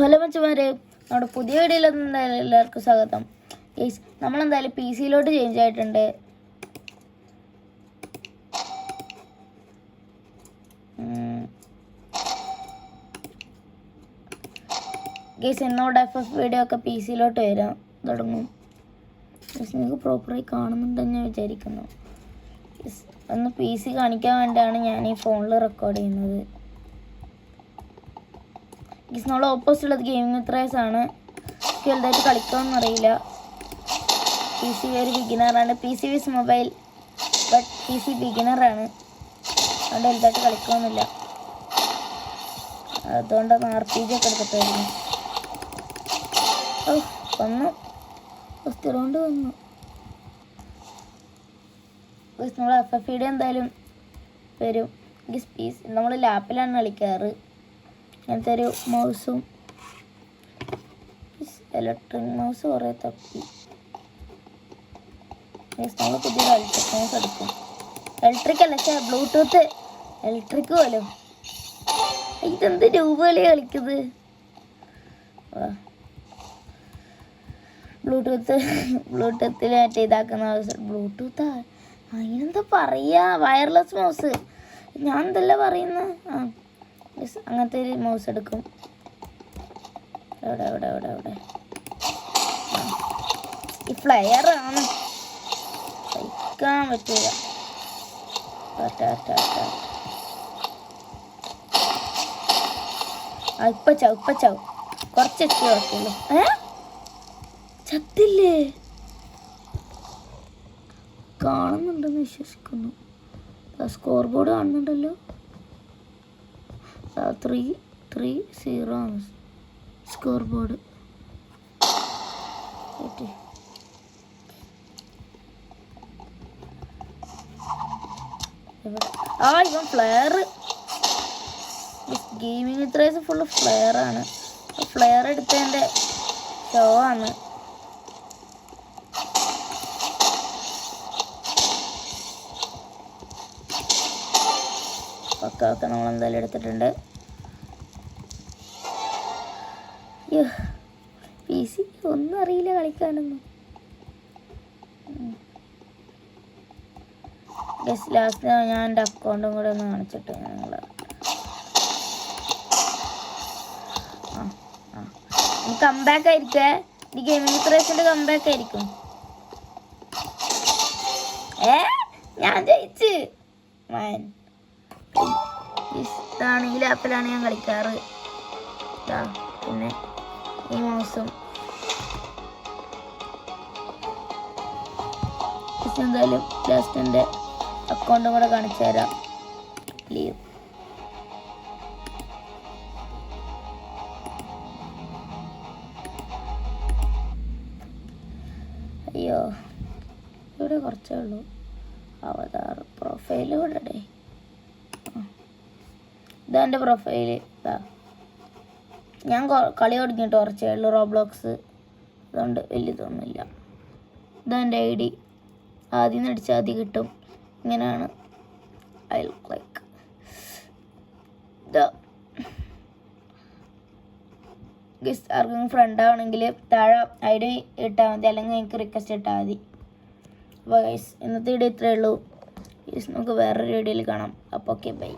Hello മച്ചന്മാരെ, നമ്മുടെ പുതിയ വീഡിയോയിലൊന്നും എന്തായാലും എല്ലാവർക്കും സ്വാഗതം. ഗൈസ്, നമ്മളെന്തായാലും പി സിയിലോട്ട് ചേഞ്ച് ആയിട്ടുണ്ട്. ഗൈസ്, എന്നോട് FF വീഡിയോ ഒക്കെ പി സിയിലോട്ട് വരാൻ തുടങ്ങും. ഗൈസ്, നിങ്ങൾക്ക് പ്രോപ്പറായി കാണുന്നുണ്ടെന്ന് ഞാൻ വിചാരിക്കുന്നു. ഗൈസ്, ഒന്ന് പി സി കാണിക്കാൻ വേണ്ടിയാണ് ഞാൻ ഈ ഫോണിൽ റെക്കോർഡ് ചെയ്യുന്നത്. ഗൈസ്, നമ്മൾ ഓപ്പോസിറ്റ് ഉള്ളത് ഗെയിമിംഗ് വിത്ത് ആണ്. വലുതായിട്ട് കളിക്കാമെന്ന് അറിയില്ല. പി സി ഒരു ബിഗിനറാണ്. P C vs mobile but P C ബിഗിനറാണ്. അതുകൊണ്ട് വലുതായിട്ട് കളിക്കാമെന്നില്ല. അതുകൊണ്ടാണ് RPG ഒക്കെ എടുത്തിട്ടായിരുന്നു. വന്നു ഫസ്റ്റ് റൗണ്ട് വന്നു. നമ്മൾ FF വീഡിയോ എന്തായാലും വരും. നമ്മൾ ലാപ്പിലാണ് കളിക്കാറ്. അങ്ങനത്തെ ഒരു മൗസും ഇലക്ട്രിക് മൗസ് കുറേ തപ്പി. നമ്മൾ പുതിയ ഇലക്ട്രിക് മൗസ് എടുക്കും. ഇലക്ട്രിക് അല്ല, ബ്ലൂടൂത്ത്. ഇലക്ട്രിക് പോലും. ഇതെന്ത് രൂപകളി കളിക്കുന്നത്? ബ്ലൂടൂത്തിൽ മറ്റേ ഇതാക്കുന്ന മൗസ്. ബ്ലൂടൂത്താ അതിനെന്താ പറയുക? Wireless mouse. ഞാൻ എന്തല്ല പറയുന്നത്? അങ്ങനത്തെ ഒരു മൗസ് എടുക്കും. എവിടെ ഈ ഫ്ലയറാണ് സഹിക്കാൻ പറ്റില്ല. ഇപ്പൊ ചാവും കുറച്ച് എത്തി ഓർക്കുള്ളൂ. ചത്തില്ലേ? കാണുന്നുണ്ടെന്ന് വിശ്വസിക്കുന്നു. സ്കോർ ബോർഡ് കാണുന്നുണ്ടല്ലോ. 3-0 ആണ് സ്കോർ ബോർഡ്. ഇവൻ ഫ്ലെയർ. ഗെയിമിംഗ് ഇത്രയും ഫുള്ള് ഫ്ലെയറാണ്. ഫ്ലെയർ എടുത്തതിൻ്റെ ഷോ ആണ്. ഒക്കെ നമ്മളെന്തായാലും എടുത്തിട്ടുണ്ട്. പി സി ഒന്നും അറിയില്ല കളിക്കാനൊന്നും. ലാസ്റ്റ് ഞാൻ എൻ്റെ അക്കൗണ്ടും കൂടെ ഒന്ന് കാണിച്ചിട്ട് ഞങ്ങൾ കംബാക്ക് ആയിരിക്കേ. ഈ ഗെയിമിംഗ് ഇത്രേസിൻ്റെ കംബാക്ക് ആയിരിക്കും. ഞാൻ ജയിച്ച് മാൻ. ഇതാണ് ഈ ലാപ്പിലാണ് ഞാൻ കളിക്കാറ്. പിന്നെ ഈ മൗസും. എന്തായാലും ലാസ്റ്റ് എൻ്റെ അക്കൗണ്ടും കൂടെ കാണിച്ചു തരാം. ലീവ്. അയ്യോ, ഇവിടെ കുറച്ചേ ഉള്ളൂ. അവതാർ പ്രൊഫൈല് ഇവിടെ. ഇതാ എൻ്റെ പ്രൊഫൈല്. ഞാൻ കളി തുടങ്ങിയിട്ട് കുറച്ചേ ഉള്ളൂ റോബ്ലോക്സ്. അതുകൊണ്ട് വലിയതൊന്നുമില്ല. ഇതാ എൻ്റെ ID. ആദ്യം നിന്ന് അടിച്ചാൽ ആദ്യം കിട്ടും. ഇങ്ങനെയാണ്. I look like guess. ആർക്കും ഫ്രണ്ട് ആവണമെങ്കിൽ താഴെ ID ഇട്ടാൽ മതി, അല്ലെങ്കിൽ എനിക്ക് റിക്വസ്റ്റ് ഇട്ടാൽ മതി. അപ്പോൾ ഗൈസ്, ഇന്നത്തെ വീഡിയോ ഇത്രയേ ഉള്ളൂ. നമുക്ക് വേറൊരു വീഡിയോയിൽ കാണാം. അപ്പോൾ ഓക്കെ, ബൈ.